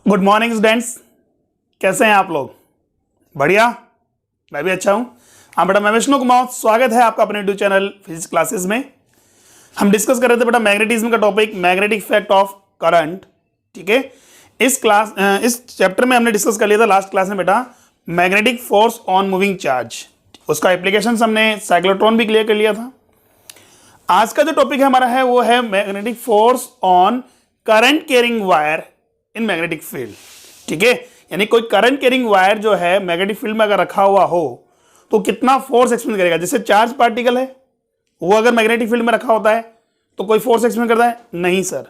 Good morning students, कैसे हैं आप लोग? बढ़िया, मैं भी अच्छा हूं। हाँ बेटा, मैं विष्णु कुमार, स्वागत है आपका अपने यूट्यूब चैनल फिजिक्स क्लासेस में। हम डिस्कस कर रहे थे बेटा मैग्नेटिज्म का topic, magnetic effect of current. ठीक है, इस चैप्टर में हमने डिस्कस कर लिया था लास्ट क्लास में बेटा magnetic force on moving charge. उसका एप्लीकेशन हमने साइक्लोट्रॉन भी क्लियर कर लिया था। आज का जो टॉपिक है हमारा है वो है magnetic force on current carrying wire in magnetic field. ठीक है, यानी कोई करंट कैरिंग वायर जो है मैग्नेटिक फील्ड में अगर रखा हुआ हो तो कितना फोर्स एक्सपीरियंस करेगा। जैसे चार्ज पार्टिकल है, वो अगर मैग्नेटिक फील्ड में रखा होता है तो कोई फोर्स एक्सपीरियंस करता है? नहीं सर।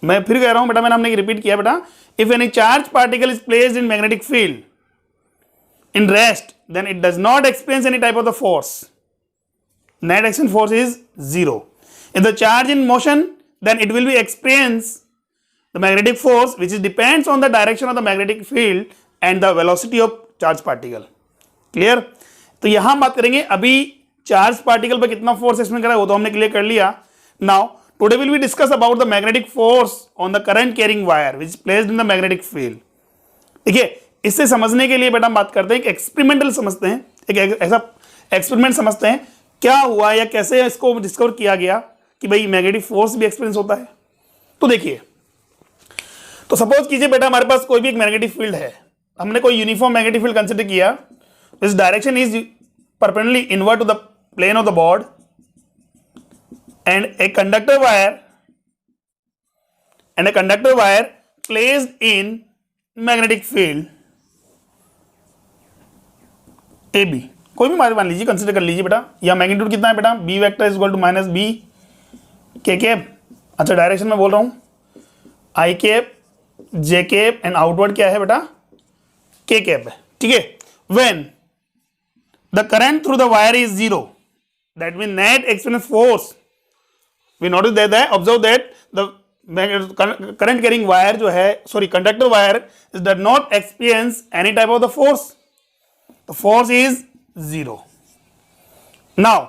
मैं फिर कह रहा हूं बेटा, हमने रिपीट किया बेटा, if any charge particle is placed in magnetic field in rest then it does not experience any type of the force. Net action force is zero. If the charge in motion then it will be experience the magnetic force which is depends on the direction of the magnetic field and the velocity of charge particle. Clear? तो यहां बात करेंगे अभी charge particle पर कितना force experience कर रहा है वो तो हमने क्लियर कर लिया। Now today will be discuss about the magnetic force on the current carrying wire which is placed in the magnetic field. देखिए, इससे समझने के लिए बेटा हम बात करते हैं, एक एक्सपेरिमेंटल समझते हैं, एक ऐसा एक्सपेरिमेंट समझते हैं क्या हुआ या कैसे इसको डिस्कवर किया गया कि भाई मैग्नेटिक फोर्स भी एक्सपीरियंस होता है। तो देखिए, तो सपोज कीजिए बेटा हमारे पास कोई भी एक मैग्नेटिक फील्ड है, हमने कोई यूनिफॉर्म मैग्नेटिक फील्ड कंसीडर किया, this direction is perpendicularly invert to the plane of the board and a conductor wire placed in magnetic field A B. कोई भी मान लीजिए, कंसीडर कर लीजिए बेटा, या मैग्नीट्यूड कितना है बेटा, B vector is equal to minus B K cap. अच्छा, डायरेक्शन में बोल रहा हूं I cap J cap and outward क्या है बेटा, के कैप है। ठीक है, when the current through the wire is zero that mean net experience force we notice that observe that the current carrying wire जो है, sorry conductor wire is does not experience any type of the force, the force is zero. Now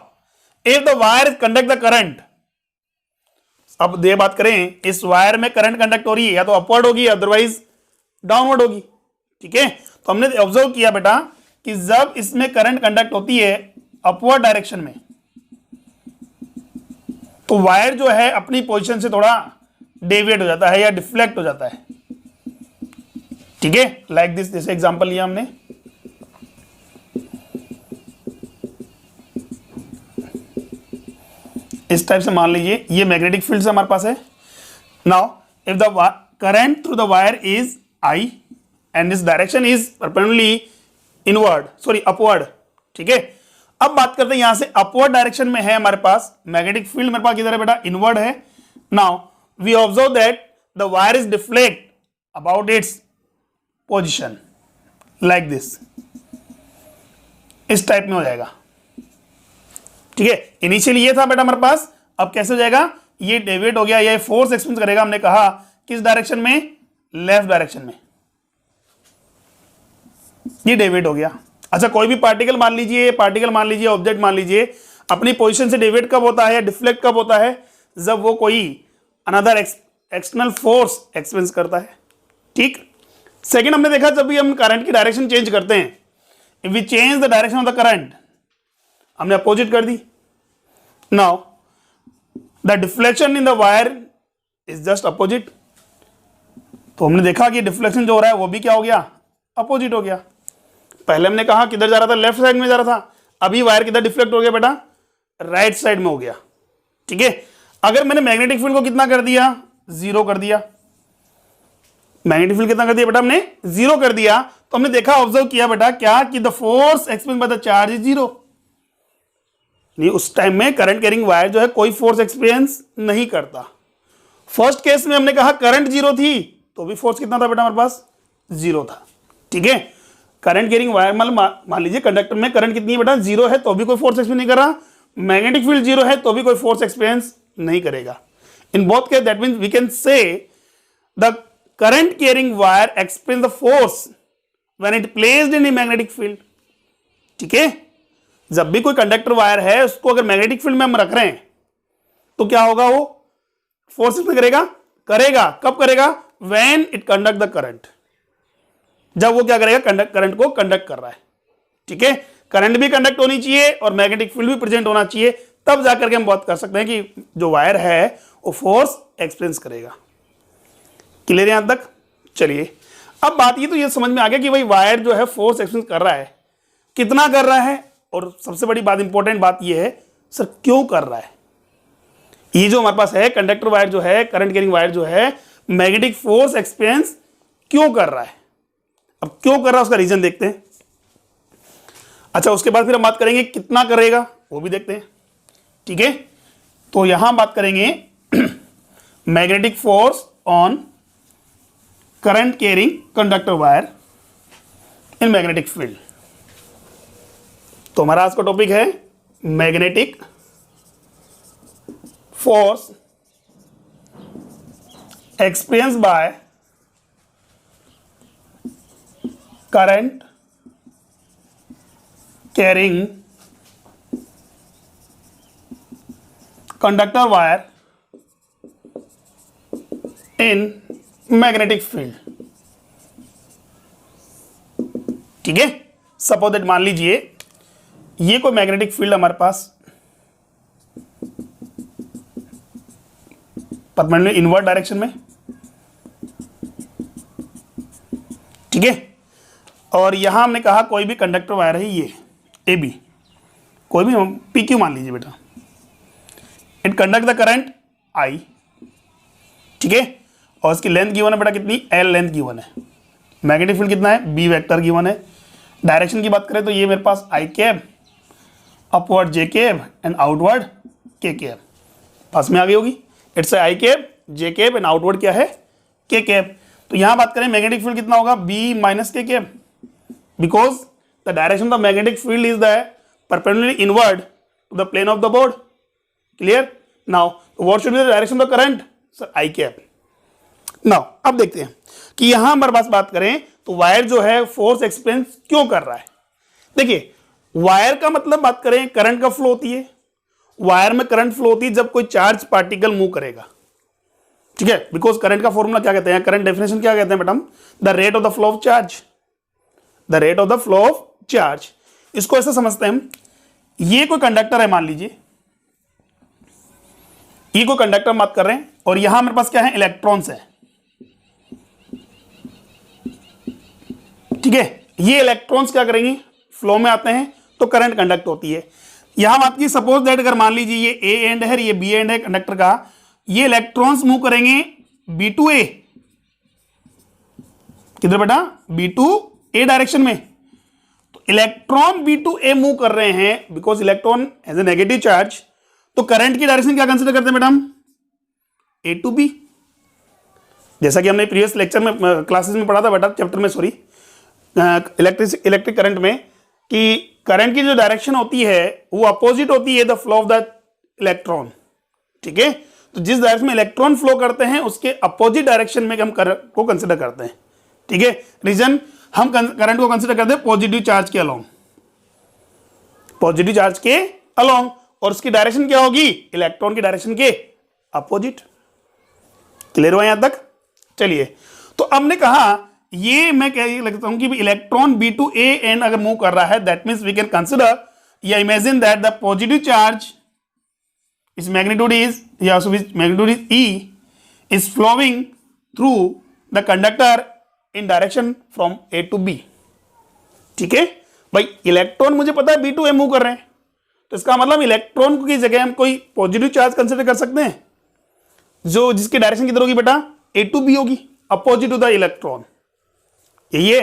if the wire conduct the current, अब ये बात करें, इस wire में current conduct हो रही है या तो अपवर्ड होगी अदरवाइज डाउनवर्ड होगी। ठीक है, तो हमने ऑब्जर्व किया बेटा कि जब इसमें करंट कंडक्ट होती है अपवर्ड डायरेक्शन में तो वायर जो है अपनी पोजीशन से थोड़ा डेविएट हो जाता है या डिफ्लेक्ट हो जाता है। ठीक है, लाइक दिस, जैसे एग्जांपल लिया हमने, इस टाइप से मान लीजिए ये मैग्नेटिक फील्ड से हमारे पास है। Now if the current through the wire is I and this direction is perpendicularly inward, sorry upward. ठीक है, अब बात करते हैं यहां से अपवर्ड डायरेक्शन में है हमारे पास मैग्नेटिक फील्ड, मेरे पास किधर है बेटा, इनवर्ड है। Now we observe that the wire is deflect about its position like this, इस टाइप में हो जाएगा। ठीक है, इनिशियली ये था बेटा हमारे पास, अब कैसे हो जाएगा, ये डेविएट हो गया, ये फोर्स एक्सपीरियंस करेगा, हमने कहा किस डायरेक्शन में, लेफ्ट डायरेक्शन में, ये डेविएट हो गया। अच्छा, कोई भी पार्टिकल मान लीजिए, ऑब्जेक्ट मान लीजिए, अपनी पोजीशन से डेविएट कब होता है या डिफ्लेक्ट कब होता है, जब वो कोई अनदर एक्सटर्नल फोर्स एक्सपीरियंस करता है। ठीक, सेकंड हमने देखा जब भी हम करंट की डायरेक्शन चेंज करते हैं, if we change the direction of the current, हमने अपोजिट कर दी, now the deflection in the wire is just opposite. तो हमने देखा कि डिफ्लेक्शन जो हो रहा है वो भी क्या हो गया, अपोजिट हो गया। पहले हमने कहा किधर जा रहा था, लेफ्ट साइड में जा रहा था, अभी वायर किधर डिफ्लेक्ट हो गया बेटा, राइट साइड में हो गया। ठीक है, अगर मैंने मैग्नेटिक फील्ड को कितना कर दिया, जीरो कर दिया, मैग्नेटिक फील्ड कितना कर दिया बेटा, हमने जीरो कर दिया, तो हमने देखा, ऑब्जर्व किया बेटा क्या कि the force experience by the charge is zero. नहीं, उस टाइम में करंट कैरिंग वायर जो है कोई फोर्स एक्सपीरियंस नहीं करता। फर्स्ट केस में हमने कहा करंट जीरो थी तो भी फोर्स कितना था बेटा हमारे पास, जीरो था। ठीक है, करंट कैरिंग वायर मान लीजिए कंडक्टर में करंट कितनी है बेटा, जीरो है तो भी कोई फोर्स एक्सपीरियंस नहीं कर रहा, मैग्नेटिक फील्ड जीरो है तो भी कोई फोर्स एक्सपीरियंस नहीं करेगा। In both case that means we can say the current carrying wire experience the force when it placed in a magnetic field. ठीक है, जब भी कोई कंडक्टर वायर है उसको अगर मैग्नेटिक फील्ड में हम रख रहे हैं तो क्या होगा, वो फोर्स में करेगा, कब करेगा, when it conduct the current, जब वो क्या करेगा, करंट को कंडक्ट कर रहा है, ठीक है। करंट भी कंडक्ट होनी चाहिए और मैग्नेटिक फील्ड भी प्रेजेंट होना चाहिए, तब जाकर के हम बात कर सकते हैं कि जो वायर है वो फोर्स एक्सपीरियंस करेगा। क्लियर यहां तक? चलिए अब बात ये तो ये समझ में आ गया कि भाई वायर जो है फोर्स एक्सपीरियंस कर रहा है, कितना कर रहा है, और सबसे बड़ी बात, इंपॉर्टेंट बात ये है सर क्यों कर रहा है। ये जो हमारे पास है कंडक्टर वायर जो है, करंट कैरिंग वायर जो है, मैग्नेटिक फोर्स एक्सपीरियंस क्यों कर रहा है। अब क्यों कर रहा है उसका रीजन देखते हैं। अच्छा, उसके बाद फिर हम बात करेंगे कितना करेगा, वो भी देखते हैं, ठीक है। तो यहां बात करेंगे magnetic force on current carrying conductor wire in magnetic field. तो हमारा आज का टॉपिक है magnetic force experience by current carrying conductor wire in magnetic field, ठीक है। सपोज दैट मान लीजिए ये कोई मैग्नेटिक फील्ड हमारे पास परपेंडिकुलर इनवर्ट डायरेक्शन में, ठीक है। और यहां हमने कहा कोई भी कंडक्टर वायर है, ये ए बी, कोई भी पी क्यू मान लीजिए बेटा, it conduct the current I, ठीक है। और इसकी लेंथ गिवन है बेटा कितनी, एल लेंथ गिवन है। मैग्नेटिक फील्ड कितना है, बी वेक्टर गिवन है। डायरेक्शन की बात करें तो ये मेरे पास I cap, upward J cap and outward K cap, पास में आ गई होगी। It's I cap, J cap and outward क्या है, के कैप। तो यहां बात करें मैग्नेटिक फील्ड कितना होगा, B minus K cap, because the direction of the magnetic field is the perpendicular inward to the plane of the board. Clear? Now what should be the direction of the current, sir I cap. Now अब देखते हैं कि यहां हमारे पास बात करें तो wire जो है फोर्स एक्सपीरियंस क्यों कर रहा है। देखिए वायर का मतलब बात करें करंट का फ्लो होती है, वायर में करंट फ्लो होती है जब कोई चार्ज पार्टिकल मूव करेगा, ठीक है। बिकॉज करंट का फॉर्मूला क्या कहते हैं, करंट डेफिनेशन क्या कहते हैं madam, the rate of the flow of charge, the rate of the flow of charge. इसको ऐसे समझते हैं हम, ये कोई कंडक्टर है मान लीजिए, ये कोई कंडक्टर बात कर रहे हैं और यहां मेरे पास क्या है, इलेक्ट्रॉन्स है, ठीक है। ये इलेक्ट्रॉन्स क्या करेंगे, फ्लो में आते हैं तो करंट कंडक्ट होती है। यहां बात की सपोज दैट अगर मान लीजिए ये ए एंड है, ये बी एंड है कंडक्टर का, ये इलेक्ट्रॉन्स मूव करेंगे बी टू ए, किधर बेटा, बी टू ए डायरेक्शन में। तो electron B to A move कर रहे हैं because electron as a negative charge, तो करंट की डायरेक्शन क्या कंसिडर करते हैं मैडम, ए टू बी। जैसा कि हमने प्रीवियस लेक्चर में क्लासेस में पढ़ा था बेटा, चैप्टर में सॉरी, इलेक्ट्रिक करंट में, कि करंट की जो डायरेक्शन होती है वो अपोजिट होती है the flow of the electron, ठीक है। तो जिस डायरेक्शन में इलेक्ट्रॉन फ्लो करते हैं उसके अपोजिट डायरेक्शन में हम करंट को कंसिडर करते हैं, ठीक है। रीजन, हम करंट को कंसिडर करते हैं पॉजिटिव चार्ज के अलोंग, पॉजिटिव चार्ज के अलोंग, और उसकी डायरेक्शन क्या होगी, इलेक्ट्रॉन की डायरेक्शन के अपोजिट। क्लियर हुआ यहां तक? चलिए, तो हमने कहा ये मैं कह लगता हूं कि electron B to A and अगर मूव कर रहा है, that means we can consider या imagine that the positive charge is magnitude is या magnitude is E is flowing through the conductor in direction from A to B, ठीक है। भाई electron मुझे पता है बी टू ए मूव कर रहे हैं, तो इसका मतलब इलेक्ट्रॉन की जगह हम कोई पॉजिटिव चार्ज कंसिडर कर सकते हैं जो जिसकी डायरेक्शन किधर होगी बेटा, ए टू बी होगी, अपोजिट टू द इलेक्ट्रॉन। यही है।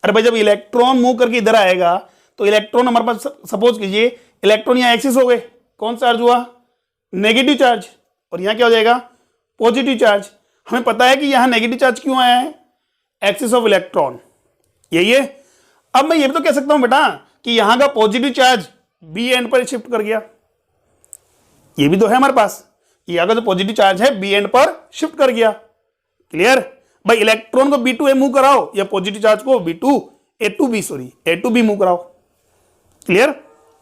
अरे भाई जब इलेक्ट्रॉन मूव करके इधर आएगा तो इलेक्ट्रॉन हमारे पास, सपोज कीजिए इलेक्ट्रॉन यहाँ एक्सिस हो गए, कौन सा चार्ज हुआ, नेगेटिव चार्ज, और यहाँ क्या हो जाएगा, पॉजिटिव चार्ज। हमें पता है कि यहाँ नेगेटिव चार्ज क्यों आया है, एक्सिस ऑफ इलेक्ट्रॉन, यही है। अब मैं ये भी तो कह सकता हूं बेटा कि यहां का पॉजिटिव चार्ज बी एंड पर शिफ्ट कर गया, ये भी तो है हमारे पास, यहां का जो पॉजिटिव चार्ज है बी एंड पर शिफ्ट कर गया। क्लियर? भाई इलेक्ट्रॉन को बी टू ए मूव कराओ या पॉजिटिव चार्ज को B to A to B move कराओ। क्लियर?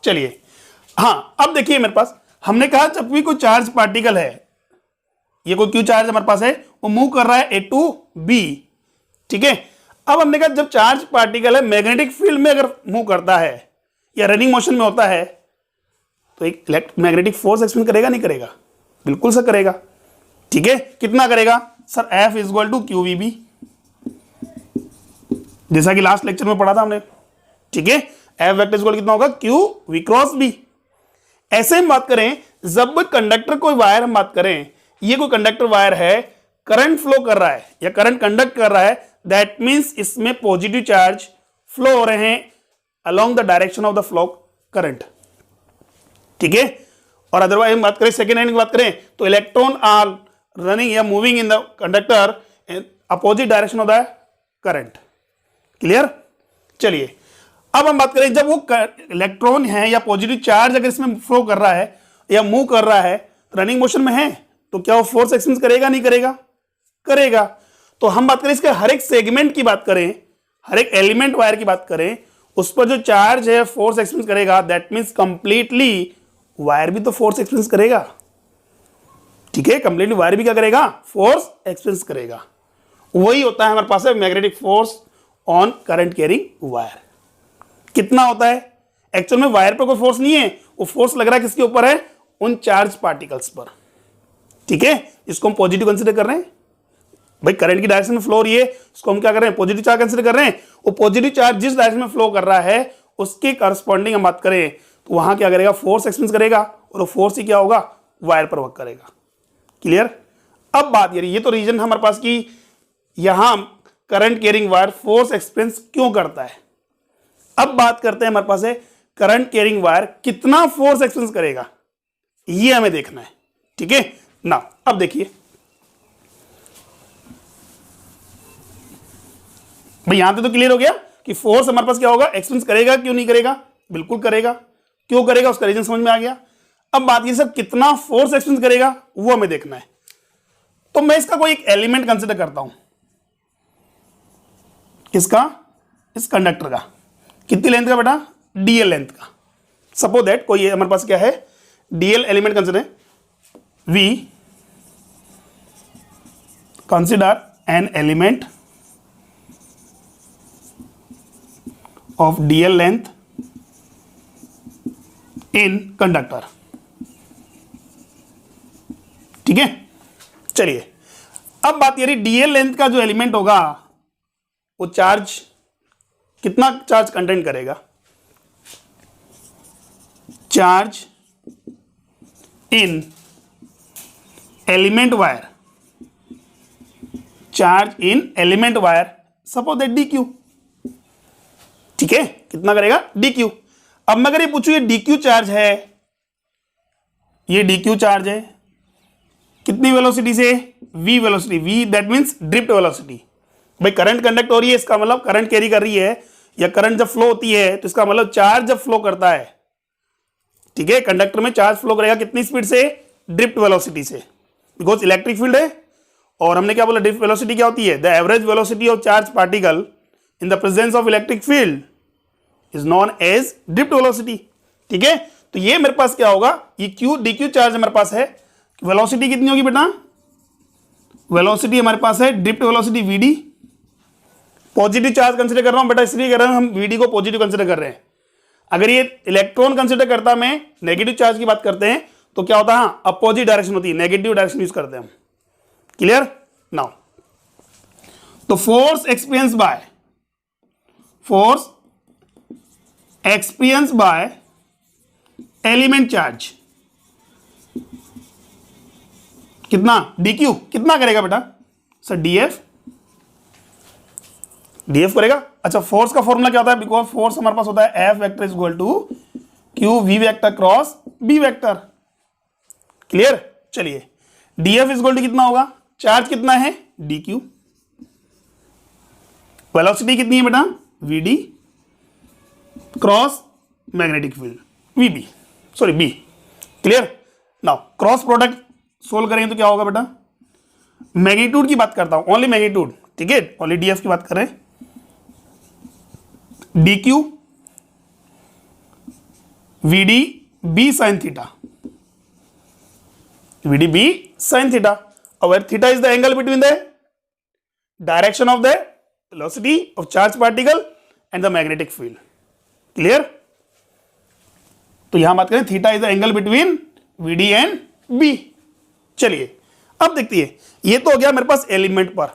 चलिए, हाँ अब देखिए मेरे पास, हमने कहा जब भी कोई चार्ज पार्टिकल है ये कोई क्यू चार्ज हमारे पास है, वो मूव कर रहा है ए टू बी, ठीक है। अब हमने कहा जब चार्ज पार्टिकल है मैग्नेटिक फील्ड में अगर मूव करता है या रनिंग मोशन में होता है तो एक मैग्नेटिक फोर्स एक्सपीरियंस करेगा नहीं करेगा? बिल्कुल सर करेगा, ठीक है। कितना करेगा sir? F equal to Q V B, जैसा कि लास्ट लेक्चर में पढ़ा था हमने, ठीक है। F वेक्टर इक्वल कितना होगा? Q V cross B. ऐसे हम बात करें जब कंडक्टर कोई वायर हम बात करें, ये कोई कंडक्टर वायर है, करंट फ्लो कर रहा है या करंट कंडक्ट कर रहा है, दैट मींस इसमें पॉजिटिव चार्ज फ्लो हो रहे हैं along the direction of the flow current, ठीक है। और अदरवाइज हम बात करें सेकेंड हैंड की बात करें तो इलेक्ट्रॉन आर रनिंग या moving in the conductor in opposite direction of the current. Clear? चलिए अब हम बात करें जब वो इलेक्ट्रॉन है या पॉजिटिव चार्ज अगर इसमें फ्लो कर रहा है या मूव कर रहा है, रनिंग मोशन में है, तो क्या वो फोर्स एक्सपीरियंस करेगा नहीं करेगा? करेगा। तो हम बात करें इसके हर एक सेगमेंट की बात करें, हर एक एलिमेंट वायर की बात करें, उस पर जो चार्ज है फोर्स एक्सपीरियंस करेगा, दैट मीन्स कंप्लीटली वायर भी तो फोर्स एक्सपीरियंस करेगा, ठीक है। कंप्लीटली वायर भी क्या करेगा? फोर्स एक्सपीरियंस करेगा। वही होता है हमारे पास magnetic force on current carrying wire. कितना होता है? एक्चुअल में वायर पर कोई फोर्स नहीं है, वो फोर्स लग रहा है किसके ऊपर है? उन चार्ज पार्टिकल्स पर, ठीक है। इसको हम पॉजिटिव कंसीडर कर रहे हैं, भाई करंट की डायरेक्शन में फ्लो हो रही है, उसको हम क्या कर रहे हैं? पॉजिटिव चार्ज कंसीडर कर रहे हैं। वो पॉजिटिव चार्ज जिस डायरेक्शन में फ्लो कर रहा है उसके करस्पॉन्डिंग हम बात करें तो वहां क्या करेगा? फोर्स एक्सपीरियंस करेगा, और वो फोर्स ही क्या होगा? वायर पर वर्क करेगा। क्लियर? अब बात ये तो रीजन हमारे पास की यहां current carrying wire force experience क्यों करता है। अब बात करते हैं हमारे पास है करंट कैरिंग वायर कितना फोर्स एक्सपीरियंस करेगा, ये हमें देखना है, ठीक है ना। अब देखिए भाई यहां पे तो क्लियर हो गया कि फोर्स हमारे पास क्या होगा? एक्सपीरियंस करेगा क्यों नहीं करेगा? बिल्कुल करेगा। क्यों करेगा? उसका रीजन समझ में आ गया। अब बात ये सर कितना फोर्स एक्सपीरियंस करेगा वो हमें देखना है। तो मैं इसका कोई एक एलिमेंट कंसीडर करता हूं, किसका? इस कंडक्टर का। कितनी लेंथ का बेटा? डीएल लेंथ का। सपोज दैट कोई हमारे पास क्या है? DL element consider, we consider an element of dl length in conductor, ठीक है। चलिए अब बात ये रही डीएल लेंथ का जो एलिमेंट होगा वो चार्ज कितना चार्ज कंटेंट करेगा? Charge in element wire, charge in element wire, suppose that D Q, ठीक है। कितना करेगा? D Q. अब मैं अगर ये पूछूं ये डी क्यू चार्ज है, ये डी क्यू चार्ज है कितनी वेलोसिटी से? V velocity, V that means drift velocity. भाई करंट कंडक्ट हो रही है, इसका मतलब करंट कैरी कर रही है, या करंट जब फ्लो होती है तो इसका मतलब चार्ज जब फ्लो करता है, ठीक है, कंडक्टर में चार्ज फ्लो करेगा कितनी स्पीड से? ड्रिफ्ट वेलोसिटी से, बिकॉज इलेक्ट्रिक फील्ड है। और हमने क्या बोला? ड्रिफ्ट वेलोसिटी क्या होती है? The average velocity of charge particle in the presence of electric field is known as drift velocity, ठीक है। तो ये मेरे पास क्या होगा? ये क्यू डी क्यू चार्ज हमारे पास है, वेलोसिटी कितनी होगी बेटा? वेलोसिटी हमारे पास है drift velocity VD. Positive charge consider कर रहा हूं बेटा, इसलिए कर रहे हैं हम वीडी को पॉजिटिव कंसीडर कर रहे हैं। अगर ये इलेक्ट्रॉन कंसीडर करता मैं नेगेटिव चार्ज की बात करते हैं तो क्या होता है? हाँ, अपोजिट डायरेक्शन होती है, नेगेटिव डायरेक्शन यूज करते हैं हम। क्लियर? नाउ तो force experience bye element charge कितना? डी क्यू कितना करेगा बेटा? सर डीएफ करेगा। अच्छा, फोर्स का फॉर्मूला क्या होता है? बिकॉज फोर्स हमारे पास होता है F vector is equal to Q V vector cross B vector. Clear? चलिए डीएफ इज इक्वल टू कितना होगा? चार्ज कितना है? D Q. वेलोसिटी कितनी है बेटा? V D cross magnetic field V B, sorry B. Clear? Now cross product solve करेंगे तो क्या होगा बेटा? मैग्नीट्यूड की बात करता हूं, ओनली मैग्नीट्यूड, ठीक है, ओनली डीएफ की बात कर रहे हैं। D Q V D B sine theta, V D B sine theta. where theta is the angle between the direction of the velocity of charge particle and the magnetic field. Clear? तो यहां बात करें theta is the angle between VD and B. चलिए अब देखिए, ये तो हो गया मेरे पास एलिमेंट पर.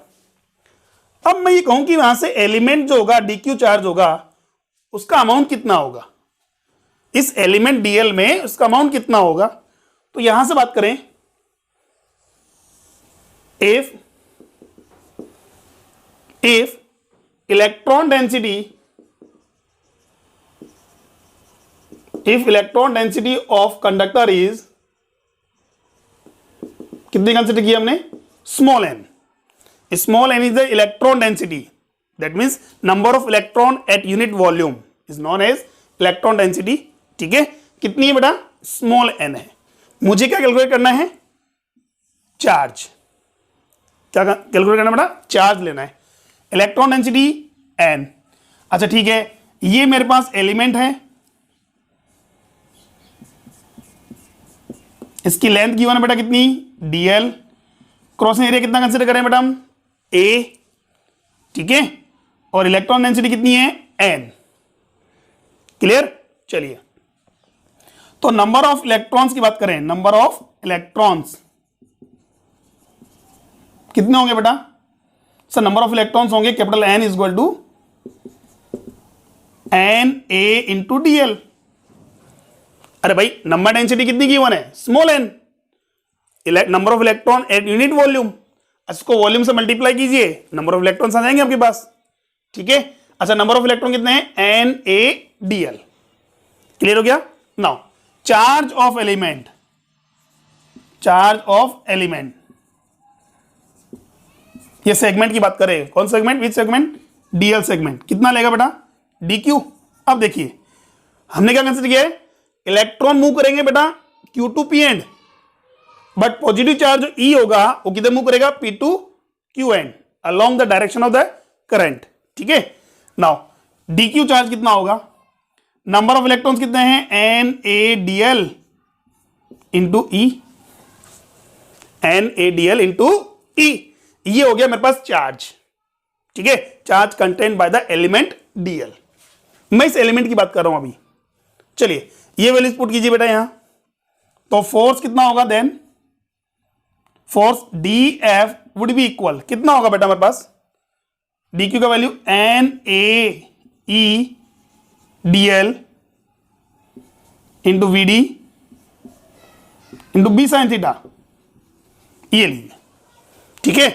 अब मैं ये कहूं कि वहां से एलिमेंट जो होगा DQ चार्ज होगा, उसका अमाउंट कितना होगा, इस एलिमेंट DL में उसका अमाउंट कितना होगा. तो यहां से बात करें, if electron density of conductor is, कितनी कंसिडर की हमने, small n. Small n is the electron density, that means number of electron at unit volume is known as electron density. ठीक है, कितनी है बेटा, स्मॉल n है. मुझे क्या कैलकुलेट करना है, चार्ज. क्या कैलकुलेट करना बेटा, चार्ज लेना है. Electron density n. अच्छा ठीक है, ये मेरे पास एलिमेंट है, इसकी लेंथ गिवन है बेटा कितनी, dl. क्रॉसिंग एरिया कितना कंसिडर करें बेटा हम, a. ठीक है, और इलेक्ट्रॉन डेंसिटी कितनी है, n. क्लियर. चलिए, तो नंबर ऑफ इलेक्ट्रॉन्स की बात करें, नंबर ऑफ इलेक्ट्रॉन्स कितने होंगे बेटा, सर नंबर ऑफ इलेक्ट्रॉन्स होंगे capital N is equal to NA into DL. अरे भाई नंबर डेंसिटी कितनी गिवन है, small n. Number of electron at unit volume, इसको वॉल्यूम से मल्टीप्लाई कीजिए, नंबर ऑफ इलेक्ट्रॉन्स आ जाएंगे आपके पास. ठीक है, अच्छा नंबर ऑफ इलेक्ट्रॉन कितने हैं, NaDl. क्लियर हो गया. Now charge of element, charge of element, ये सेगमेंट की बात करें, कौन सेगमेंट, विच सेगमेंट, DL सेगमेंट. कितना लेगा बेटा, DQ. अब देखिए हमने क्या कंसीडर किया है, इलेक्ट्रॉन मूव करेंगे बेटा Q to P end, but positive charge जो E होगा वो किधर मूव करेगा, P to Q end, along the direction of the current. ठीक है, नाउ DQ चार्ज कितना होगा, नंबर ऑफ इलेक्ट्रॉन्स कितने हैं, NaDl into E, NaDl into E. ये हो गया मेरे पास चार्ज. ठीक है, charge content by the element DL. मैं इस एलिमेंट की बात कर रहा हूं अभी. चलिए ये वैल्यूज पुट कीजिए बेटा यहां. तो फोर्स कितना होगा, then force DF would be equal, कितना होगा बेटा मेरे पास, DQ का value NaEDL into VD into B sine theta. ये लीजिए. ठीक है,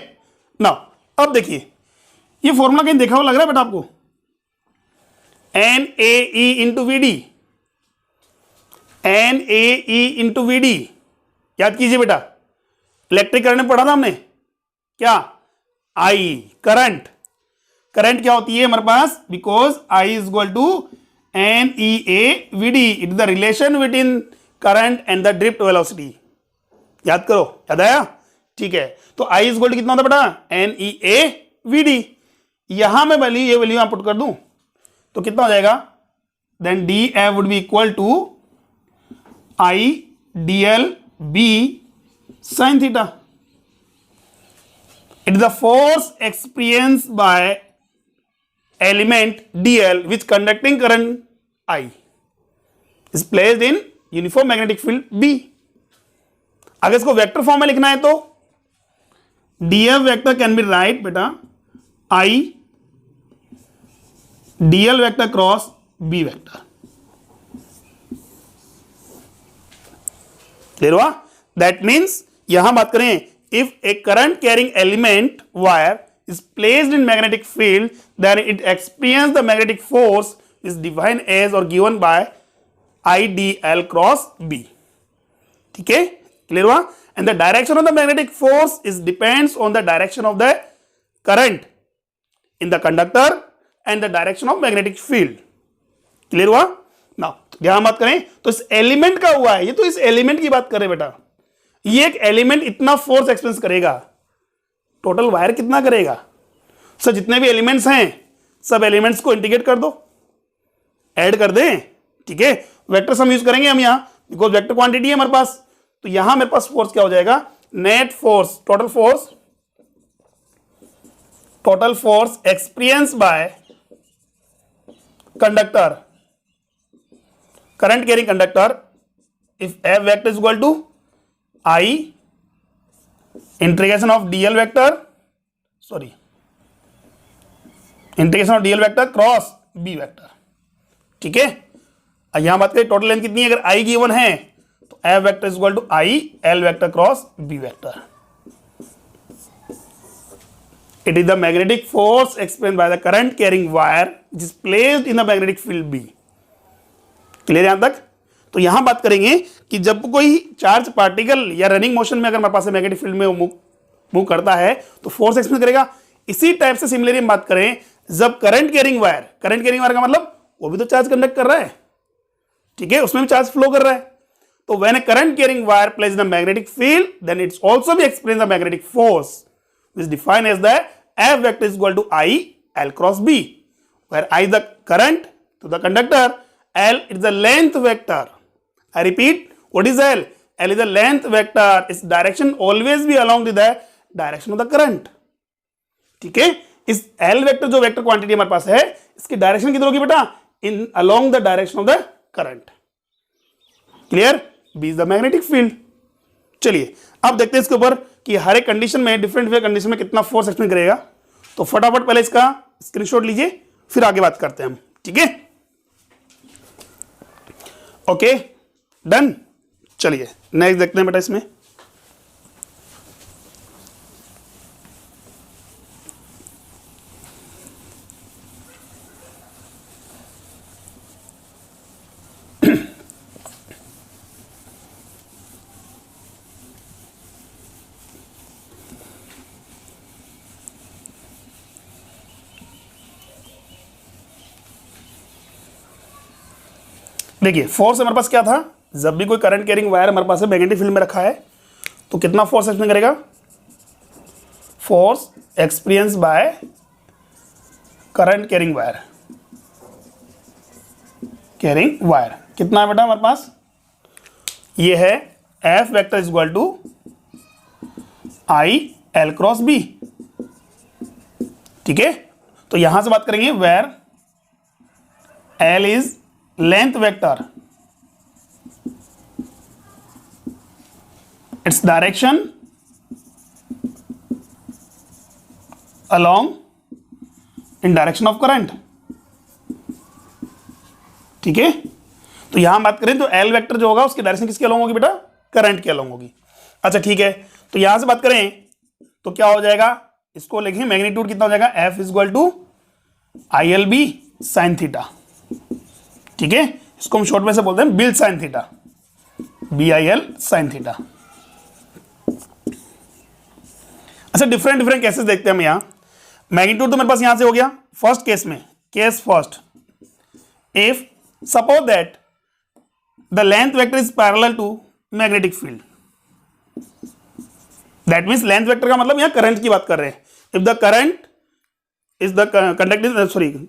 ना अब देखिए ये फॉर्मूला कहीं देखा हुआ लग रहा है बेटा आपको, NaE into VD, NaE into VD. याद कीजिए बेटा, इलेक्ट्रिक करंट में पढ़ा था हमने क्या, I करंट. करंट क्या होती है हमारे पास, because I is equal to NeA/VD. It is the relation between current and the drift velocity. याद करो, याद आया. ठीक है, तो I इज इक्वल टू कितना होता बेटा, NeA/VD. यहां मैं वैल्यू, ये वैल्यू यहां पुट कर दूं तो कितना हो जाएगा, then DF would be equal to IDL/B sin theta. It is the force experienced by element DL which conducting current I is placed in uniform magnetic field B. अगर इसको वेक्टर फॉर्म में लिखना है तो DF vector can be right बेटा I DL vector cross B vector. Clear हुआ. That means यहां बात करें, if A current carrying element wire is placed in magnetic field, then it experience the magnetic force is defined as or given by IDL cross B. ठीक है, clear हुआ. And the direction of the magnetic force is depends on the direction of the current in the conductor and the direction of magnetic field. Clear हुआ. Now यहां बात करें तो इस element का हुआ है, ये तो इस एलिमेंट की बात करें बेटा. ये एक एलिमेंट इतना फोर्स एक्सपीरियंस करेगा, टोटल वायर कितना करेगा, सर जितने भी एलिमेंट्स हैं सब एलिमेंट्स को इंटीग्रेट कर दो, ऐड कर दें. ठीक है, वेक्टर सम यूज करेंगे हम यहां, बिकॉज वेक्टर क्वांटिटी है हमारे पास. तो यहां मेरे पास फोर्स क्या हो जाएगा, net force, total force experience bye conductor, current carrying conductor, if F vector is equal to I integration of dl vector, integration of dl vector cross b vector. ठीक है, यहां बात करें टोटल लेंथ कितनी है, अगर I गिवन है तो F vector is equal to I L vector cross b vector. It is the magnetic force explained by the current carrying wire which is placed in the magnetic field B। Clear यहां तक? तो यहां बात करेंगे कि जब कोई charge particle या रनिंग मोशन में अगर हमारे पास मैग्नेटिक फील्ड में मूव करता है तो फोर्स एक्सपीरियंस करेगा। इसी टाइप से सिमिलरली हम बात करें जब करंट कैरिंग वायर का मतलब वो भी तो चार्ज कंडक्ट कर रहा है, ठीक है, उसमें भी चार्ज फ्लो कर रहा है। तो when a current carrying wire place in the magnetic field then its also be explain the magnetic force which is defined as the F vector is equal to I L cross B, where I is the current to the conductor, L is the length vector. I repeat, what is L? L is the length vector. Its direction always be along with the direction of the current. ठीक है, इस L vector जो vector quantity हमारे पास है इसकी direction किधर होगी बेटा, in along the direction of the current. Clear? B is the magnetic field। चलिए अब देखते हैं इसके ऊपर कि हर एक कंडीशन में डिफरेंट कंडीशन में कितना फोर्स एक्सपीरियंस करेगा। तो फटाफट पहले इसका स्क्रीनशॉट लीजिए फिर आगे बात करते हैं हम। ठीक है, ओके डन। चलिए नेक्स्ट देखते हैं बेटा इसमें। देखिए फोर्स हमारे पास क्या था, जब भी कोई करंट कैरिंग वायर हमारे पास मैग्नेटिक फील्ड में रखा है तो कितना फोर्स एक्सपीरियंस करेगा, force experience by current carrying wire कितना है बेटा हमारे पास, ये है F vector is equal to I L cross B। ठीक है, तो यहां से बात करेंगे where L is length vector, its direction along in direction of current। ठीक है, तो यहां बात करें तो L वेक्टर जो होगा उसकी डायरेक्शन किसके अलोंग होगी बेटा, करंट के अलोंग होगी। अच्छा ठीक है, तो यहां से बात करें तो क्या हो जाएगा, इसको लिखें मैग्नीट्यूड कितना हो जाएगा, F is equal to ILB sine theta. ठीक है, इसको हम शॉर्ट में से बोलते हैं BIL sine theta, BIL sine theta. अच्छा डिफरेंट केसेस देखते हैं हम यहां। मैग्नीट्यूड तो मेरे पास यहां से हो गया फर्स्ट केस में, case first, if suppose that the length vector is parallel to magnetic field, that means length vector का मतलब यहां करंट की बात कर रहे हैं। If the current is the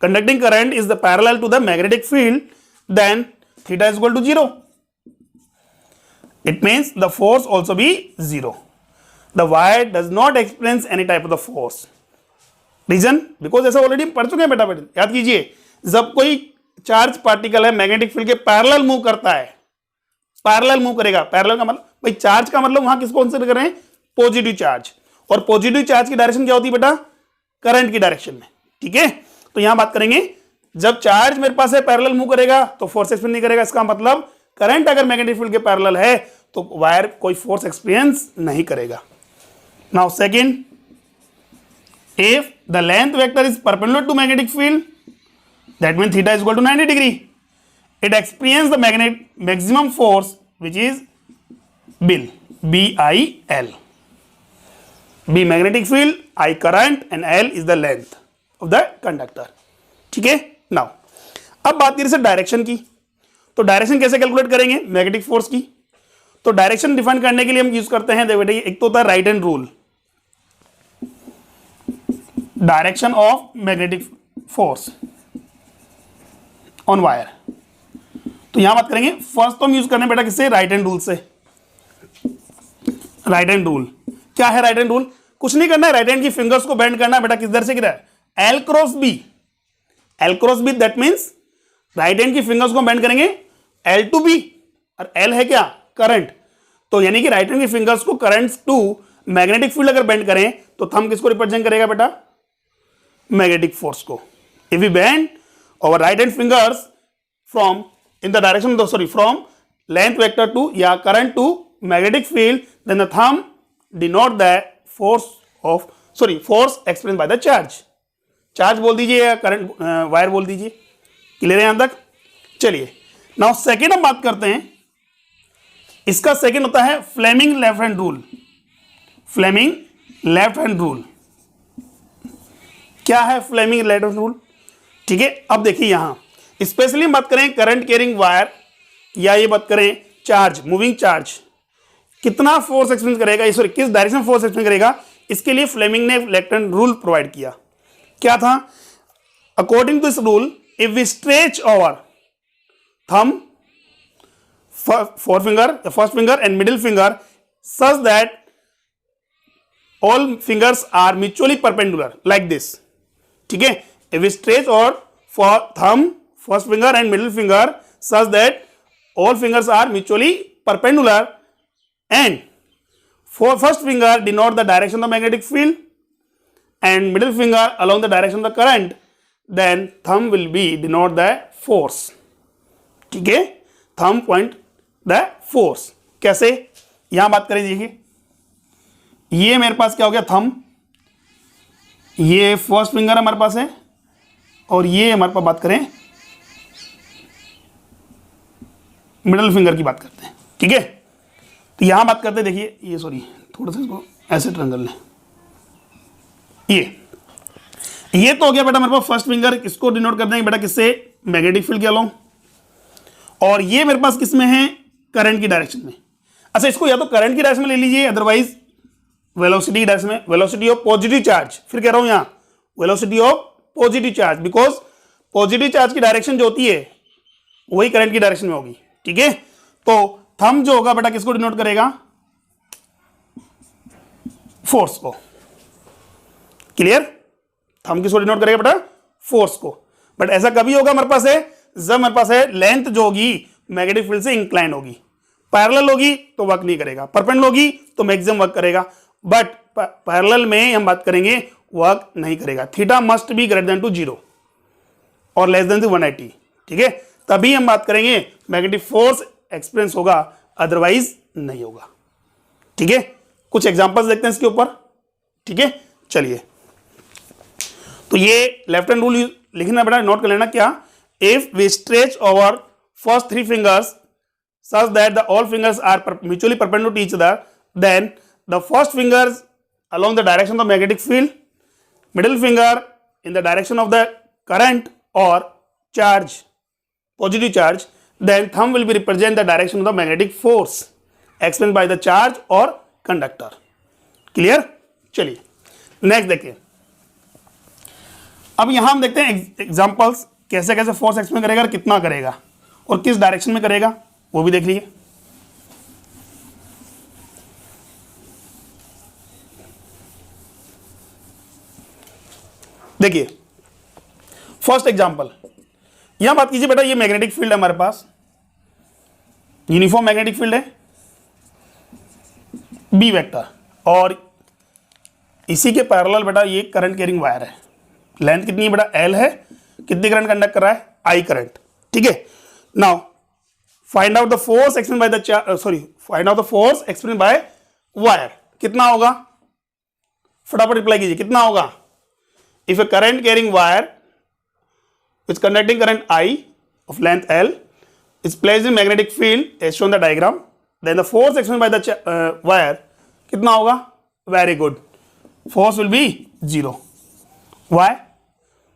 conducting current is the parallel to the magnetic field, then theta is equal to 0. It means the force also be 0. The wire does not experience any type of the force. Reason? Because ऐसा already पढ़ चुके हैं बेटा, याद कीजिए, जब कोई charge particle है मैग्नेटिक फील्ड के पैरेलल मूव करता है, पैरेलल मूव करेगा, पैरेलल का मतलब भाई चार्ज का मतलब वहां किसको कंसीडर कर रहे हैं, पॉजिटिव चार्ज, और पॉजिटिव चार्ज की डायरेक्शन क्या होती है बेटा, करंट की डायरेक्शन में। ठीक है, तो यहां बात करेंगे जब चार्ज मेरे पास है पैरेलल मूव करेगा तो फोर्स एक्सपीरियंस नहीं करेगा, इसका मतलब करंट अगर मैग्नेटिक फील्ड के पैरेलल है तो वायर कोई फोर्स एक्सपीरियंस नहीं करेगा। Now second, if the length vector is perpendicular to magnetic field that mean theta is equal to 90 degree, it experience the maximum force which is BIL, BIL, B magnetic field, I current and L is the length of the conductor. ठीक है, now अब बात करें sir direction की, तो direction कैसे calculate करेंगे magnetic force की, तो डायरेक्शन डिफाइन करने के लिए हम यूज करते हैं, देखो एक तो होता है right hand rule, direction of magnetic force on wire. तो यहां बात करेंगे फर्स्ट तो हम यूज करने बेटा किससे, राइट हैंड रूल से। Right hand rule. क्या है राइट हैंड रूल? कुछ नहीं करना है, राइट हैंड की फिंगर्स को बेंड करना है बेटा, किधर से किधर? L cross B. L cross B that means right hand की फिंगर्स को बेंड करेंगे एल टू बी, और एल है क्या? करंट। तो यानी कि राइट हैंड की फिंगर्स को करंट टू मैग्नेटिक फील्ड अगर बेंड करें तो थंब किसको रिप्रेजेंट करेगा बेटा? मैग्नेटिक फोर्स को। If we bend our right hand fingers from in the direction of sorry from length vector to या current to magnetic field, then the thumb denote the force of force express by the charge. Charge बोल दीजिए या current wire बोल दीजिए। Clear है यहां तक? चलिए नाउ सेकेंड हम बात करते हैं, इसका सेकेंड होता है Fleming left hand rule. Fleming left hand rule क्या है? फ्लेमिंग लेफ्ट हैंड रूल, ठीक है। अब देखिए यहां स्पेशली बात करें करंट कैरिंग वायर या ये बात करें चार्ज, मूविंग चार्ज, कितना फोर्स एक्सपीरियंस करेगा, सॉरी किस डायरेक्शन में फोर्स एक्सपीरियंस करेगा, इसके लिए फ्लेमिंग ने लेफ्ट हैंड रूल प्रोवाइड किया। क्या था? According to this rule if we stretch our thumb, forefinger, the first finger and middle finger such that all fingers are mutually perpendicular like this, ठीक है। if we stretch our thumb, first finger and middle finger such that all fingers are mutually perpendicular and for first finger denote the direction of the magnetic field and middle finger along the direction of the current, then thumb will be denote the force, ठीक है। thumb point the force. कैसे? यहां बात करें, देखिए ये मेरे पास क्या हो गया? थंब, ये फर्स्ट फिंगर हमारे पास है और ये हमारे पास बात करें मिडिल फिंगर की बात करते हैं, ठीक है। तो यहां बात करते हैं, देखिए ये सॉरी थोड़ा सा इसको ऐसे ट्रायंगल लें, ये तो हो गया बेटा मेरे पास फर्स्ट फिंगर, इसको डिनोट कर देंगे बेटा किससे? मैग्नेटिक फील्ड के अलोंग। और ये मेरे पास किस में है? करंट की डायरेक्शन में। अच्छा इसको या तो करंट की डायरेक्शन में ले लीजिए, अदरवाइज वेलोसिटी की डायरेक्शन में, वेलोसिटी ऑफ पॉजिटिव चार्ज। फिर कह रहा हूं यहां velocity of positive charge, because positive charge की डायरेक्शन जो होती है वही करंट की डायरेक्शन में होगी, ठीक है। तो थंब जो होगा बेटा किसको डिनोट करेगा? फोर्स को। क्लियर? थंब किसको डिनोट करेगा बेटा? फोर्स को। बट ऐसा कभी होगा हमारे पास है जब हमारे पास है लेंथ जो होगी मैग्नेटिक फील्ड से इंक्लाइन होगी, पैरेलल होगी तो वर्क नहीं करेगा, परपेंडिकुलर होगी तो मैक्सिमम वर्क करेगा, बट पैरेलल में हम बात करेंगे वर्क नहीं करेगा। Theta must be greater than to 0 और लेस देन टू 180, ठीक है, तभी हम बात करेंगे मैग्नेटिक फोर्स एक्सपीरियंस होगा, अदरवाइज नहीं होगा, ठीक है। कुछ एग्जांपल्स देखते हैं इसके ऊपर, ठीक है। चलिए तो ये लेफ्ट हैंड रूल लिखना बेटा, नोट कर लेना। क्या? If we stretch over first 3 fingers such that the all fingers are mutually perpendicular to each other, then the first fingers along the direction of the magnetic field, middle finger in the direction of the current or charge, positive charge, then thumb will be represent the direction of the magnetic force explained by the charge or conductor. Clear? चलिए next देखिए। अब यहां हम देखते हैं examples, कैसे कैसे force explain करेगा और कितना करेगा और किस डायरेक्शन में करेगा वो भी देख लीजिए। देखिए फर्स्ट एग्जांपल, यहां बात कीजिए बेटा, ये मैग्नेटिक फील्ड है हमारे पास, यूनिफॉर्म मैग्नेटिक फील्ड है बी वेक्टर, और इसी के पैरेलल बेटा ये करंट कैरिंग वायर है। लेंथ कितनी है बेटा? एल है। कितनी करंट कंडक्ट कर रहा है? आई करंट, ठीक है। Now find out the force explain by the find out the force explain by wire. कितना होगा? फटाफट रिप्लाई कीजिए, कितना होगा? If A current carrying wire which conducting current I of length L is placed in magnetic field as shown the diagram, then the force experienced by the wire कितना होगा? Very good, force will be 0. Why?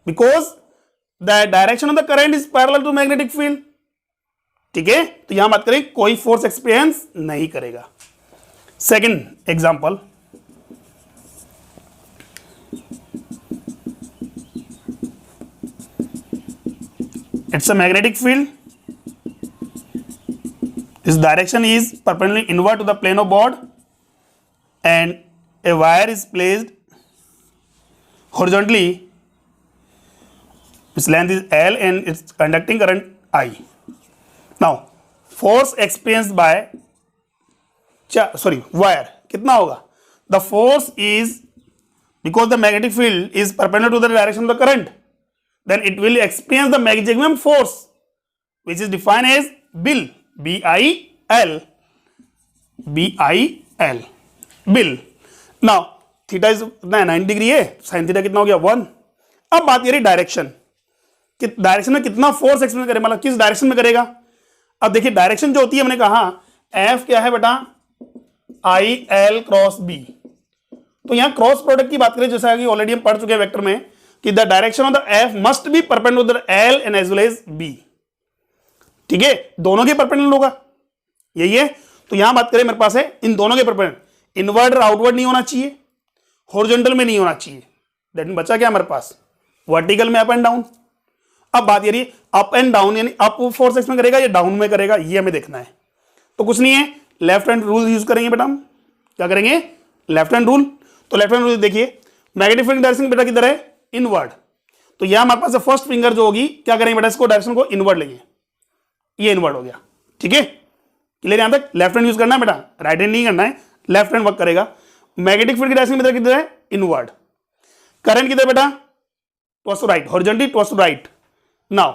Because the direction of the current is parallel to magnetic field. ठीक है, तो यहां बात करें कोई force experience नहीं करेगा। Second example, it's a magnetic field. This direction is perpendicular inward to the plane of board. and a wire is placed horizontally, its length is L and its conducting current I. Now force experienced by wire कितना होगा? The force is, because the magnetic field is perpendicular to the direction of the current, then it will experience the maximum force, which is defined as BIL, B-I-L, B-I-L, BIL. Now theta is 90 degree है, sine theta कितना हो गया 1. अब बात करिए direction, कि direction में कितना फोर्स एक्सपीरियंस करे, मतलब किस डायरेक्शन में करेगा. अब देखिए डायरेक्शन जो होती है, हमने कहा एफ क्या है बेटा, आई एल क्रॉस बी. तो यहां क्रॉस प्रोडक्ट की बात करें, जैसा कि ऑलरेडी हम पढ़ चुके हैं वेक्टर में, कि the direction of the F must be perpendicular L and as well as B. ठीक है, दोनों के परपेंडिकुलर होगा, यही है. तो यहां बात करें मेरे पास है इन दोनों के परपेंडिकुलर, इनवर्ड और आउटवर्ड नहीं होना चाहिए, हॉरिजॉन्टल में नहीं होना चाहिए. दैट मीन बचा क्या हमारे पास, वर्टिकल में अप एंड डाउन. अब बात करिए अप एंड डाउन, यानी अप फोर्स एक्स में करेगा या डाउन में करेगा, ये हमें देखना है. तो कुछ नहीं है, लेफ्ट हैंड रूल यूज करेंगे बेटा. हम क्या करेंगे, लेफ्ट हैंड रूल. तो लेफ्ट हैंड रूल देखिए, नेगेटिव फिंगर डायरेक्शन बेटा किधर है, इनवर्ड. तो यहां हमारे पास फर्स्ट फिंगर जो होगी, क्या करेंगे बेटा, इसको डायरेक्शन को इनवर्ड लेंगे, ये इनवर्ड हो गया. ठीक है, क्लियर यहां तक. लेफ्ट हैंड यूज करना है बेटा, राइट हैंड नहीं करना है, लेफ्ट हैंड वर्क करेगा. मैग्नेटिक फील्ड की डायरेक्शन बेटा किधर है, इनवर्ड. करंट किधर बेटा, towards to right, horizontally towards to right. Now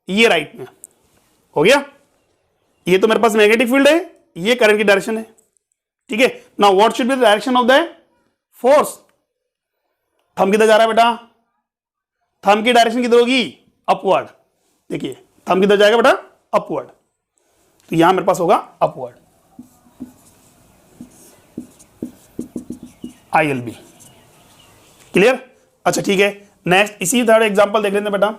ये राइट में हो गया, ये तो मेरे पास मैग्नेटिक फील्ड है, ये करंट की डायरेक्शन है. ठीक है, now what should be the direction of the force. Thumb किधर जा रहा है बेटा, थंब की डायरेक्शन किधर होगी, अपवर्ड. देखिए थंब किधर जाएगा बेटा, अपवर्ड. तो यहां मेरे पास होगा अपवर्ड, ILB. क्लियर. अच्छा ठीक है, नेक्स्ट इसी थर्ड एग्जांपल देख लेते हैं बेटा.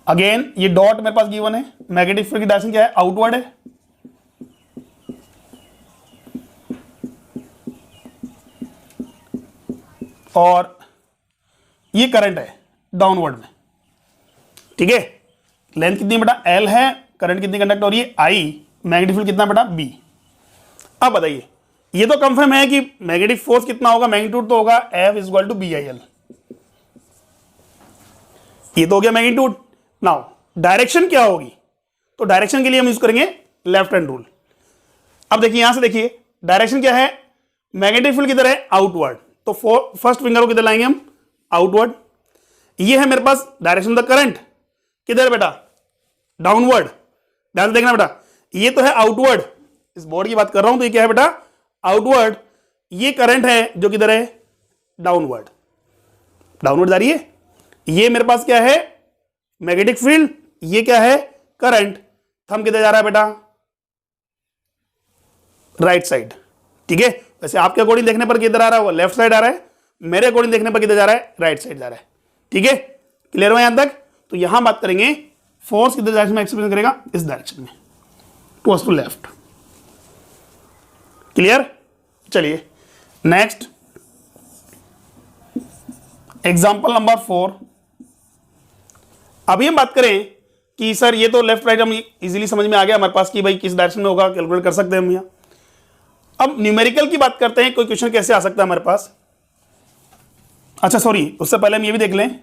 अगेन ये डॉट मेरे पास गिवन है, मैग्नेटिक फील्ड की डायरेक्शन क्या है, आउटवर्ड है. और ये करंट है डाउनवर्ड में. ठीक है, लेंथ कितनी बेटा, L है, करंट कितनी कंडक्ट हो रही है, I, मैग्नेटिक फील्ड कितना बेटा, B. अब बताइए, ये तो कंफर्म है कि मैग्नेटिक फोर्स कितना होगा, मैग्नीट्यूड तो होगा F is equal to BIL. ये तो हो गया मैग्नीट्यूड. नाउ डायरेक्शन क्या होगी, तो डायरेक्शन के लिए हम यूज करेंगे लेफ्ट हैंड रूल. अब देखिए यहां से देखिए डायरेक्शन क्या है, मैग्नेटिक फील्ड किधर है, आउटवर्ड. तो फर्स्ट फिंगर को किधर लाएंगे हम, आउटवर्ड. ये है मेरे पास डायरेक्शन ऑफ द करंट, किधर है बेटा, डाउनवर्ड. ध्यान से देखना बेटा, ये तो है आउटवर्ड, इस बोर्ड की बात कर रहा हूं, तो ये क्या है बेटा, आउटवर्ड. ये करंट है जो किधर है, डाउनवर्ड, डाउनवर्ड जा रही है. ये मेरे पास क्या है, मैग्नेटिक फील्ड, ये क्या है, करंट. थंब किधर जा रहा है बेटा, राइट साइड. ठीक है, वैसे आपके अकॉर्डिंग देखने पर किधर आ रहा है, वो लेफ्ट साइड आ रहा है, मेरे अकॉर्डिंग देखने पर किधर जा रहा है, राइट साइड जा रहा है. ठीक है, क्लियर हो यहां तक. तो यहां बात करेंगे फोर्स किधर डायरेक्शन में एक्सपीरियंस करेगा, इस डायरेक्शन में, टुवर्ड्स टू लेफ्ट. क्लियर. चलिए नेक्स्ट एग्जांपल नंबर 4. अभी हम बात करें कि सर ये तो लेफ्ट राइट हम इजीली समझ में आ गया हमारे पास कि भाई किस डायरेक्शन में होगा, कैलकुलेट कर सकते हैं हम यहां. अब न्यूमेरिकल की बात करते हैं, कोई क्वेश्चन कैसे आ सकता है हमारे पास. अच्छा सॉरी, उससे पहले हम ये भी देख लें,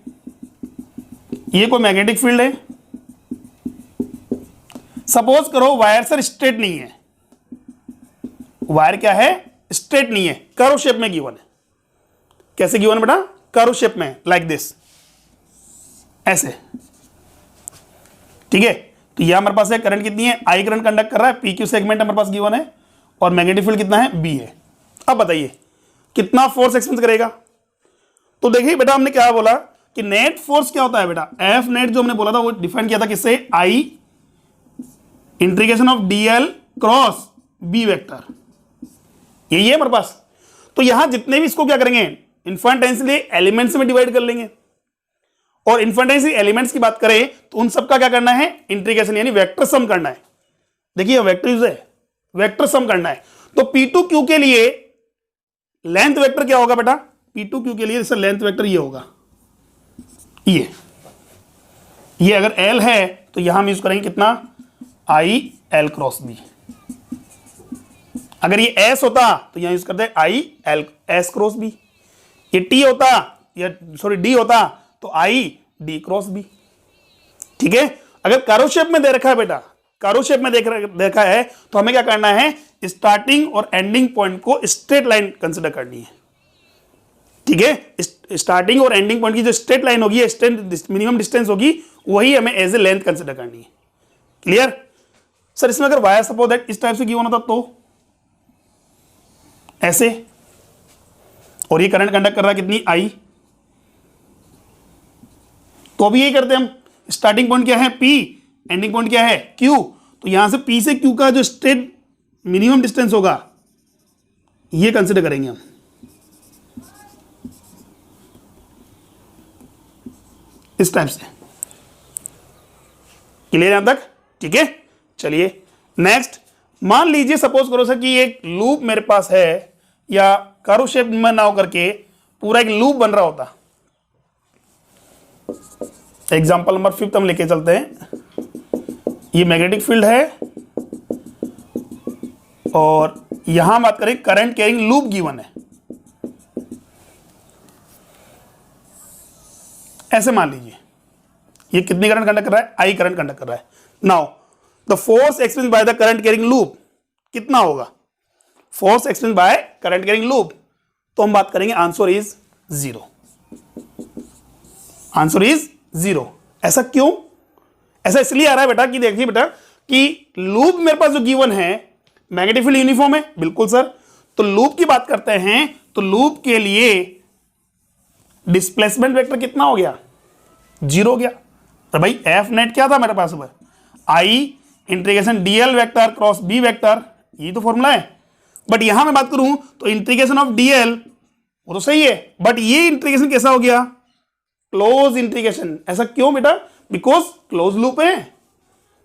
ये कोई मैग्नेटिक फील्ड है. सपोज करो वायर सर स्ट्रेट नहीं है, वायर क्या है, स्ट्रेट नहीं है, कर्व शेप में गिवन है. कैसे गिवन है बेटा, कर्व शेप में, लाइक दिस, ऐसे. ठीक है, तो यह हमारे पास है करंट कितनी है, I करंट कंडक्ट कर रहा है, PQ सेगमेंट हमारे पास गिवन है, और मैग्नेटिक फील्ड कितना है, B है. अब बताइए कितना फोर्स एक्सपीरियंस करेगा. तो देखिए बेटा हमने क्या बोला कि नेट फोर्स क्या होता है बेटा, F नेट जो हमने बोला था वो डिफाइन किया था किससे, I integration of DL cross B vector. यही है हमारे पास. तो यहां जितने भी इसको क्या करेंगे, इन्फाइनाइटली एलिमेंट्स में डिवाइड कर लेंगे. और इन्फाइनाइटली एलिमेंट्स की बात करें तो उन सबका क्या करना है, इंटीग्रेशन यानी वेक्टर सम करना है. देखिए वेक्टर यूज है, वेक्टर सम करना है. तो P2Q के लिए लेंथ वेक्टर क्या होगा बेटा, P2Q के लिए लेंथ वेक्टर ये होगा, ये अगर L है तो यहां हम यूज करेंगे कितना, I एल क्रॉस बी। अगर ये एस होता तो यहां यूज करते I L S cross B. ये टी होता या सॉरी डी होता तो आई डी क्रॉस बी। ठीक है, अगर कारो शेप में दे रखा है बेटा, कारो शेप में देखा है तो हमें क्या करना है, स्टार्टिंग और एंडिंग पॉइंट को स्ट्रेट लाइन कंसिडर करनी है। ठीक है, स्टार्टिंग और एंडिंग पॉइंट की जो स्ट्रेट लाइन होगी, मिनिमम डिस्टेंस होगी, वही हमें एज ए लेंथ कंसिडर करनी है। Clear sir? इसमें अगर वायर सपोज दैट इस टाइप से गिवन होता तो ऐसे, और ये करंट कंडक्ट कर रहा है कितनी आई, तो अभी यही करते हैं हम। स्टार्टिंग पॉइंट क्या है P, एंडिंग पॉइंट क्या है Q, तो यहां से P से Q का जो स्ट्रेट मिनिमम डिस्टेंस होगा ये कंसिडर करेंगे हम। इस टाइप से। क्लियर यहां तक? ठीक है, चलिए नेक्स्ट। मान लीजिए सपोज करो सर कि एक लूप मेरे पास है, या कर्व शेप में ना होकर के पूरा एक लूप बन रहा होता। एग्जाम्पल नंबर 5 हम लेके चलते हैं। ये मैग्नेटिक फील्ड है और यहां बात करें करंट कैरिंग लूप गिवन है। ऐसे मान लीजिए ये कितनी करंट कंडक्ट कर रहा है, आई करंट कंडक्ट कर रहा है। Now the force experience by the current carrying loop कितना होगा, force experience by current carrying loop, तो हम बात करेंगे आंसर इज 0। Answer is 0। ऐसा क्यों? ऐसा इसलिए आ रहा है बेटा कि देखिए बेटा कि लूप मेरे पास जो गिवन है, मैग्नेटिक फील्ड यूनिफॉर्म है, बिल्कुल सर। तो लूप की बात करते हैं तो लूप के लिए डिस्प्लेसमेंट वेक्टर कितना हो गया, 0 हो गया। तो भाई एफ नेट क्या था मेरे पास, I integration DL vector cross B vector, ये तो फॉर्मूला है। बट यहां मैं बात करूं तो इंटीग्रेशन ऑफ डीएल वो तो सही है, बट ये इंटीग्रेशन कैसा हो गया, क्लोज इंटीग्रेशन। ऐसा क्यों बेटा? बिकॉज क्लोज लूप है,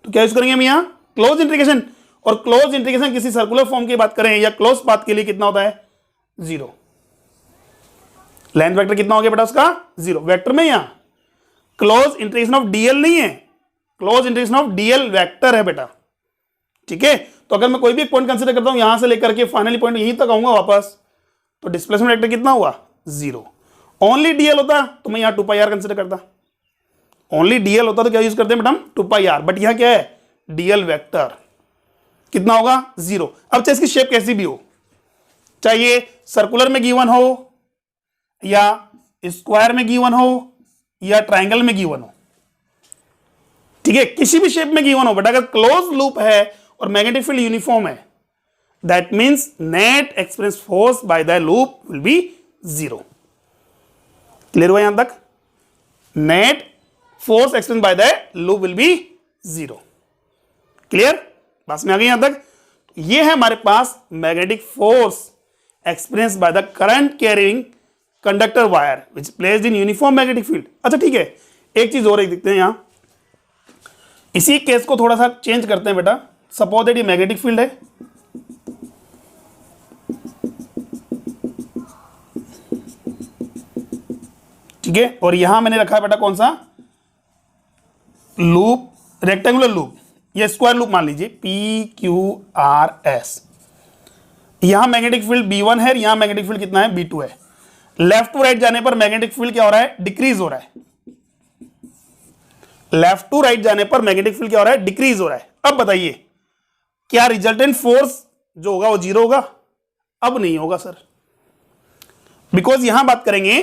तो क्या यूज करेंगे हम यहां, क्लोज इंटीग्रेशन। और क्लोज इंटीग्रेशन किसी सर्कुलर फॉर्म की बात करें या क्लोज पाथ के लिए कितना होता है, 0। लेंथ वेक्टर कितना हो गया बेटा उसका, 0। वेक्टर में यहां क्लोज इंटीग्रेशन ऑफ डीएल नहीं है, close integration of DL vector है बेटा। ठीक है, तो अगर मैं कोई भी एक पॉइंट कंसीडर करता हूं यहां से लेकर के फाइनली पॉइंट यहीं तक आऊंगा वापस, तो डिस्प्लेसमेंट वेक्टर कितना हुआ, 0। ओनली डीएल होता तो मैं यहां 2πr कंसीडर करता। ओनली डीएल होता तो क्या यूज करते हैं मैडम, 2πr। बट यहां क्या है, डीएल वेक्टर कितना होगा, 0। अब चाहे इसकी शेप कैसी भी हो, चाहे सर्कुलर में गिवन हो या स्क्वायर में गिवन हो या ट्राइंगल में गिवन हो, ठीक है, किसी भी शेप में गिवन हो, बट अगर क्लोज लूप है और मैग्नेटिक फील्ड यूनिफॉर्म है, that means net experience force by the loop will be 0। Clear हुआ यहां तक? Net force experience by the loop will be 0। Clear? बात में आ गई यहां तक? ये है हमारे पास magnetic force experience by the current carrying conductor wire which placed in uniform magnetic field. अच्छा ठीक है, एक चीज और एक देखते हैं यहां, इसी केस को थोड़ा सा चेंज करते हैं बेटा। सपोज दैट ये मैग्नेटिक फील्ड है, ठीक है, और यहां मैंने रखा है बेटा कौन सा लूप, रेक्टेंगुलर लूप या स्क्वायर लूप मान लीजिए PQRS। यहां मैग्नेटिक फील्ड B1 है, यहां मैग्नेटिक फील्ड कितना है, B2 है। लेफ्ट टू राइट जाने पर मैग्नेटिक फील्ड क्या हो रहा है, डिक्रीज हो रहा है। लेफ्ट टू राइट जाने पर मैग्नेटिक फील्ड क्या हो रहा है, डिक्रीज हो रहा है। अब बताइए क्या रिजल्टेंट फोर्स जो होगा वो 0 होगा? अब नहीं होगा सर, बिकॉज यहां बात करेंगे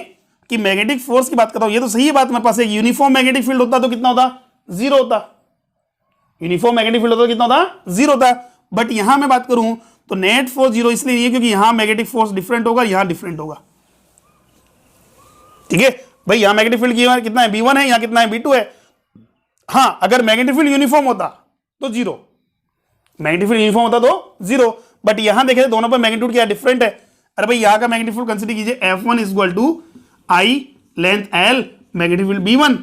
कि मैग्नेटिक फोर्स की बात करता हूं, ये तो सही है बात, मेरे पास एक यूनिफॉर्म मैग्नेटिक फील्ड होता तो कितना होता, 0 होता। यूनिफॉर्म मैग्नेटिक फील्ड होता तो कितना होता, 0 होता। बट यहां मैं बात करूं तो नेट फोर्स 0 इसलिए नहीं है क्योंकि यहां मैग्नेटिक फोर्स डिफरेंट होगा, यहां डिफरेंट होगा। ठीक है भाई, यहां मैग्नेटिक फील्ड कितना है, B1 है, यहां कितना है, B2 है। हां, अगर मैग्नेटिक फील्ड यूनिफॉर्म होता तो 0, मैग्नेटिक फील्ड यूनिफॉर्म होता तो 0। बट यहां देखें दोनों पर मैग्नीट्यूड क्या डिफरेंट है। अरे भाई यहां का मैग्नेटिक फील्ड कंसीडर कीजिए, F1 is equal to I length L, magnetic field B1,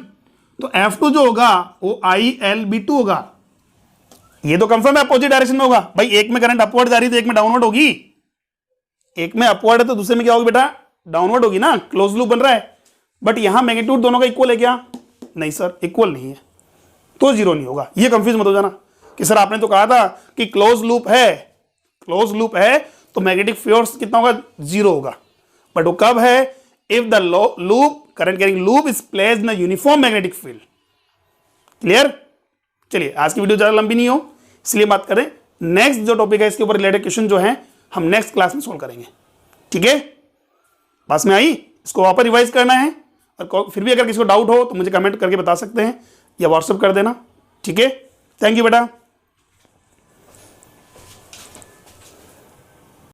तो F2 जो होगा वो ILB2 होगा। ये तो कंफर्म है अपोजिट डायरेक्शन में होगा। भाई एक में करंट अपवर्ड जा रही है तो एक में डाउनवर्ड होगी, एक में अपवर्ड है तो दूसरे में क्या होगी बेटा, डाउनवर्ड होगी ना, क्लोज लूप बन रहा है। बट यहां मैग्नीट्यूड दोनों का इक्वल है क्या, नहीं सर इक्वल नहीं है, तो 0 नहीं होगा। ये कंफ्यूज मत हो जाना। कि सर आपने तो कहा था कि क्लोज लूप है तो मैग्नेटिक फोर्स कितना होगा, 0 होगा। बट वो कब है, if the loop current carrying loop is placed in uniform magnetic field. Clear. चलिए आज की वीडियो ज्यादा लंबी नहीं हो इसलिए बात करें, नेक्स्ट जो टॉपिक है इसके ऊपर रिलेटेड क्वेश्चन जो है हम नेक्स्ट क्लास में सोल्व करेंगे। ठीक है, पास में आई, इसको वापस रिवाइज करना है, और फिर भी अगर किसी को डाउट हो तो मुझे कमेंट करके बता सकते हैं या व्हाट्सएप कर देना। ठीक है, थैंक यू बेटा।